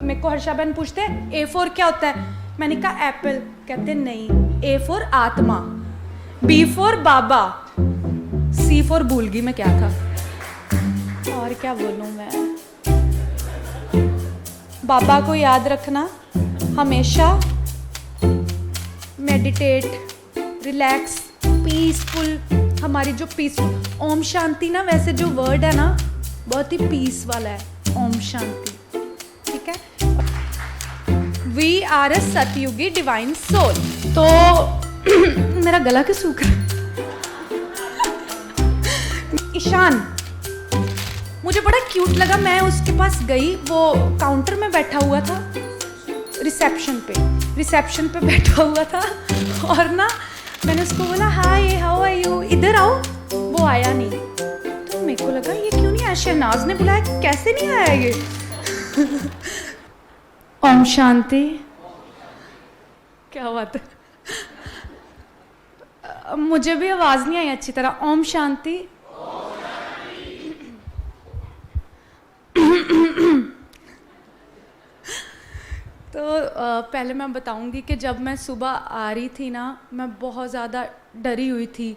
मेरे को हर्षा बहन पूछते हैं A4 क्या होता है, मैंने कहा एप्पल, कहते नहीं, A4 आत्मा, B4 बाबा, C4 भूल गई मैं क्या था, और क्या बोलूं मैं। बाबा को याद रखना, हमेशा मेडिटेट, रिलैक्स, पीसफुल, हमारी जो पीसफुल, ओम शांति ना वैसे जो वर्ड है ना बहुत ही पीस वाला है, ओम शांति, ठीक है। वी आर अ सतयुगी डिवाइन सोल। तो मेरा गला क्यों सूख रहा है? ईशान मुझे बड़ा क्यूट लगा, मैं उसके पास गई, वो काउंटर में बैठा हुआ था, रिसेप्शन पे बैठा हुआ था, और ना मैंने उसको बोला हाय हाउ आर यू, इधर आओ, वो आया नहीं, तो मेरे को लगा ये क्यों नहीं आया, शहनाज ने बुलाया, कैसे नहीं आया ये। ओम शांति, क्या बात है, मुझे भी आवाज नहीं आई अच्छी तरह। ओम शांति। तो पहले मैं बताऊंगी कि जब मैं सुबह आ रही थी ना, मैं बहुत ज़्यादा डरी हुई थी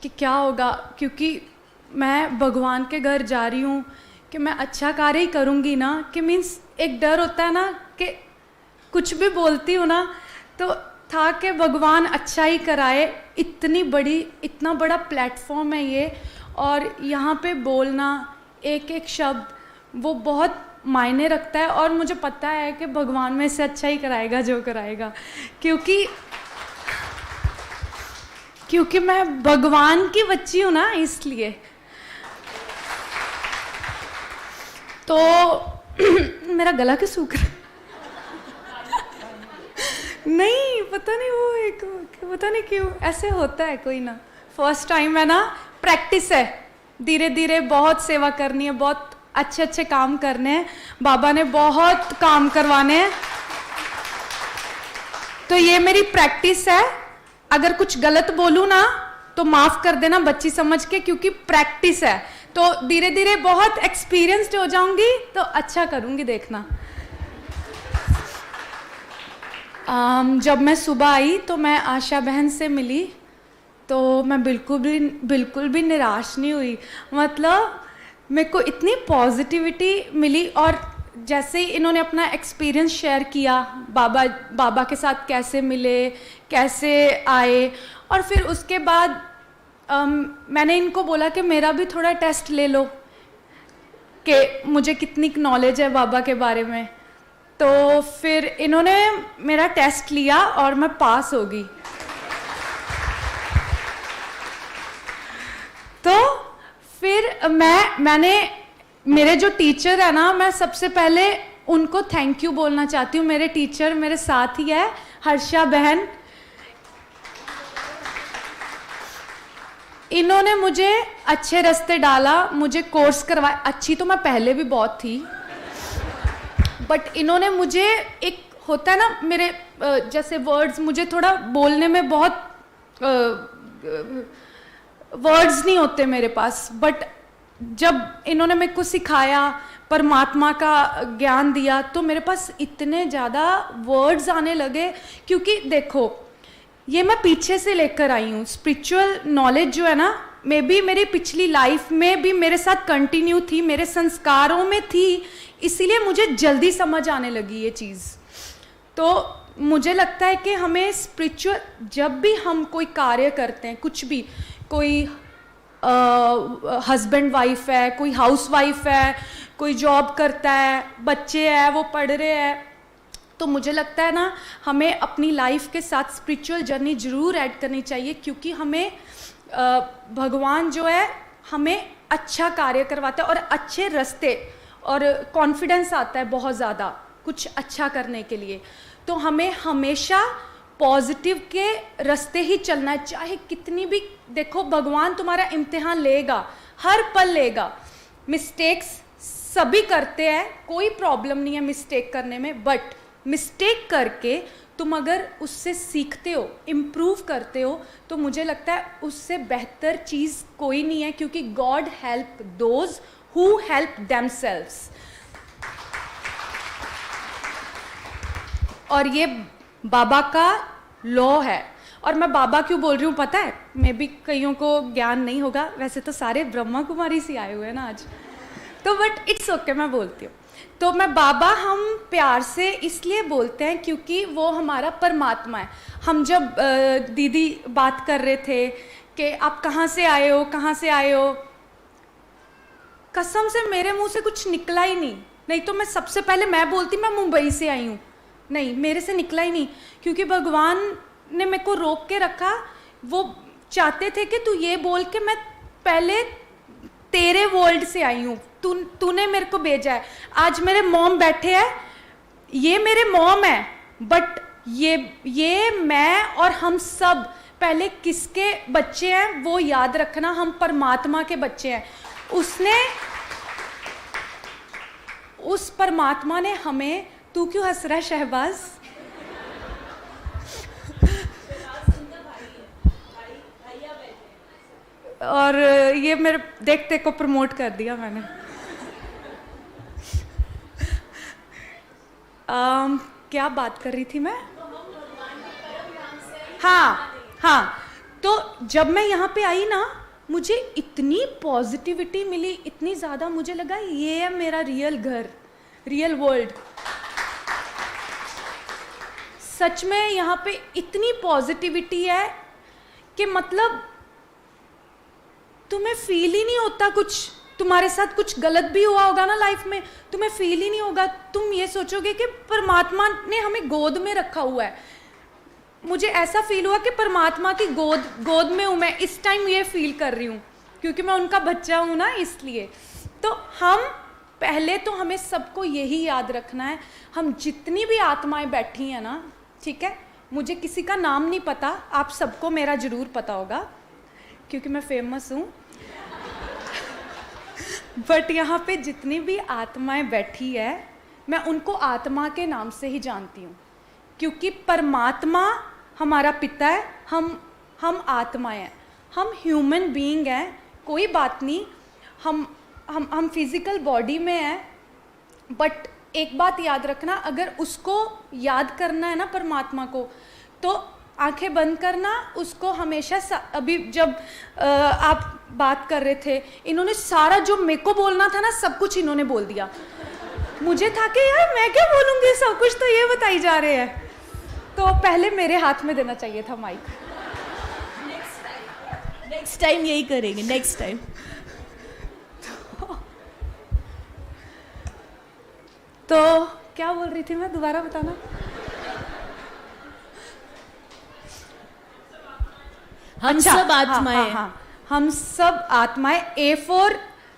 कि क्या होगा, क्योंकि मैं भगवान के घर जा रही हूँ कि मैं अच्छा कार्य ही करूँगी ना, कि मीन्स एक डर होता है ना कि कुछ भी बोलती हूँ ना तो था कि भगवान अच्छा ही कराए, इतना बड़ा प्लेटफॉर्म है ये, और यहाँ पे बोलना एक एक शब्द वो बहुत मायने रखता है, और मुझे पता है कि भगवान में से अच्छा ही कराएगा जो कराएगा, क्योंकि मैं भगवान की बच्ची हूँ ना, इसलिए। तो मेरा गला क्यों सूख रहा है? नहीं पता नहीं, वो एक पता नहीं क्यों ऐसे होता है, कोई ना, फर्स्ट टाइम है ना, प्रैक्टिस है, धीरे धीरे बहुत सेवा करनी है, बहुत अच्छे अच्छे काम करने हैं, बाबा ने बहुत काम करवाने हैं, तो ये मेरी प्रैक्टिस है। अगर कुछ गलत बोलूं ना तो माफ कर देना बच्ची समझ के, क्योंकि प्रैक्टिस है, तो धीरे धीरे बहुत एक्सपीरियंस्ड हो जाऊंगी तो अच्छा करूंगी, देखना। जब मैं सुबह आई तो मैं आशा बहन से मिली, तो मैं बिल्कुल भी निराश नहीं हुई, मतलब मेरे को इतनी पॉजिटिविटी मिली, और जैसे ही इन्होंने अपना एक्सपीरियंस शेयर किया, बाबा के साथ कैसे मिले, कैसे आए, और फिर उसके बाद मैंने इनको बोला कि मेरा भी थोड़ा टेस्ट ले लो कि मुझे कितनी नॉलेज है बाबा के बारे में, तो फिर इन्होंने मेरा टेस्ट लिया और मैं पास हो गई। तो फिर मैंने मेरे जो टीचर है ना, मैं सबसे पहले उनको थैंक यू बोलना चाहती हूँ। मेरे टीचर मेरे साथ ही है, हर्षा बहन, इन्होंने मुझे अच्छे रास्ते डाला, मुझे कोर्स करवाया। अच्छी तो मैं पहले भी बहुत थी, बट इन्होंने मुझे, एक होता है ना मेरे जैसे वर्ड्स, मुझे थोड़ा बोलने में बहुत वर्ड्स नहीं होते मेरे पास, बट जब इन्होंने मेरे को सिखाया, परमात्मा का ज्ञान दिया, तो मेरे पास इतने ज़्यादा वर्ड्स आने लगे। क्योंकि देखो, ये मैं पीछे से लेकर आई हूँ, स्पिरिचुअल नॉलेज जो है ना, मे बी मेरी पिछली लाइफ में भी मेरे साथ कंटिन्यू थी, मेरे संस्कारों में थी, इसीलिए मुझे जल्दी समझ आने लगी ये चीज़। तो मुझे लगता है कि हमें स्पिरिचुअल, जब भी हम कोई कार्य करते हैं, कुछ भी, कोई हस्बैंड वाइफ है, कोई हाउस वाइफ है, कोई जॉब करता है, बच्चे हैं वो पढ़ रहे हैं, तो मुझे लगता है ना हमें अपनी लाइफ के साथ स्पिरिचुअल जर्नी ज़रूर ऐड करनी चाहिए, क्योंकि हमें भगवान जो है हमें अच्छा कार्य करवाता है और अच्छे रास्ते, और कॉन्फिडेंस आता है बहुत ज़्यादा कुछ अच्छा करने के लिए। तो हमें हमेशा पॉजिटिव के रास्ते ही चलना है, चाहे कितनी भी, देखो भगवान तुम्हारा इम्तिहान लेगा, हर पल लेगा, मिस्टेक्स सभी करते हैं, कोई प्रॉब्लम नहीं है मिस्टेक करने में, बट मिस्टेक करके तुम अगर उससे सीखते हो, इम्प्रूव करते हो, तो मुझे लगता है उससे बेहतर चीज़ कोई नहीं है, क्योंकि God help those who help themselves. और ये बाबा का लॉ है। और मैं बाबा क्यों बोल रही हूँ पता है, मे भी कईयों को ज्ञान नहीं होगा, वैसे तो सारे ब्रह्मा कुमारी से आए हुए हैं ना आज, तो बट इट्स ओके, मैं बोलती हूँ। तो मैं बाबा हम प्यार से इसलिए बोलते हैं क्योंकि वो हमारा परमात्मा है। हम जब दीदी बात कर रहे थे कि आप कहाँ से आए हो, कहाँ से आए हो, कसम से मेरे मुंह से कुछ निकला ही नहीं। नहीं तो मैं सबसे पहले मैं बोलती मैं मुंबई से आई हूँ, नहीं मेरे से निकला ही नहीं, क्योंकि भगवान ने मेरे को रोक के रखा। वो चाहते थे कि तू ये बोल के मैं पहले तेरे वर्ल्ड से आई हूँ, तूने मेरे को भेजा है। आज मेरे मॉम बैठे हैं, ये मेरे मॉम है, बट ये मैं और हम सब पहले किसके बच्चे हैं वो याद रखना, हम परमात्मा के बच्चे हैं। उस परमात्मा ने हमें, तू क्यों हंस रहा है शहबाज? और ये मेरे देखते को प्रमोट कर दिया मैंने। क्या बात कर रही थी मैं? हाँ, तो जब मैं यहाँ पे आई ना, मुझे इतनी पॉजिटिविटी मिली, इतनी ज़्यादा, मुझे लगा ये है मेरा रियल घर, रियल वर्ल्ड। सच में यहाँ पे इतनी पॉजिटिविटी है कि मतलब तुम्हें फील ही नहीं होता कुछ, तुम्हारे साथ कुछ गलत भी हुआ होगा ना लाइफ में, तुम्हें फील ही नहीं होगा। तुम ये सोचोगे कि परमात्मा ने हमें गोद में रखा हुआ है। मुझे ऐसा फील हुआ कि परमात्मा की गोद में हूँ मैं इस टाइम, ये फील कर रही हूँ क्योंकि मैं उनका बच्चा हूँ ना, इसलिए। तो हम पहले तो हमें सबको यही याद रखना है, हम जितनी भी आत्माएं बैठी हैं ना, ठीक है, मुझे किसी का नाम नहीं पता, आप सबको मेरा ज़रूर पता होगा क्योंकि मैं फेमस हूँ। बट यहाँ पे जितनी भी आत्माएं बैठी है, मैं उनको आत्मा के नाम से ही जानती हूँ, क्योंकि परमात्मा हमारा पिता है, हम आत्माएं हैं, हम ह्यूमन बीइंग हैं, कोई बात नहीं, हम फिजिकल बॉडी में हैं, बट एक बात याद रखना, अगर उसको याद करना है ना परमात्मा को, तो आंखें बंद करना, उसको हमेशा अभी जब आप बात कर रहे थे, इन्होंने सारा जो मेरे को बोलना था ना, सब कुछ इन्होंने बोल दिया। मुझे था कि यार मैं क्या बोलूँगी, सब कुछ तो ये बताई जा रहे हैं, तो पहले मेरे हाथ में देना चाहिए था माइक। नेक्स्ट टाइम यही करेंगे, नेक्स्ट टाइम। तो क्या बोल रही थी मैं, दोबारा बताना। हम सब आत्माएं, हाँ, हम सब आत्माएं। ए फॉर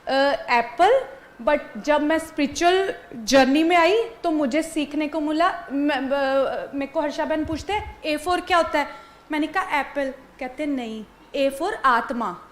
एप्पल, बट जब मैं स्पिरिचुअल जर्नी में आई तो मुझे सीखने को मिला। मेरे को हर्षा बहन पूछते ए फॉर क्या होता है, मैंने कहा एप्पल, कहते नहीं, ए फॉर आत्मा,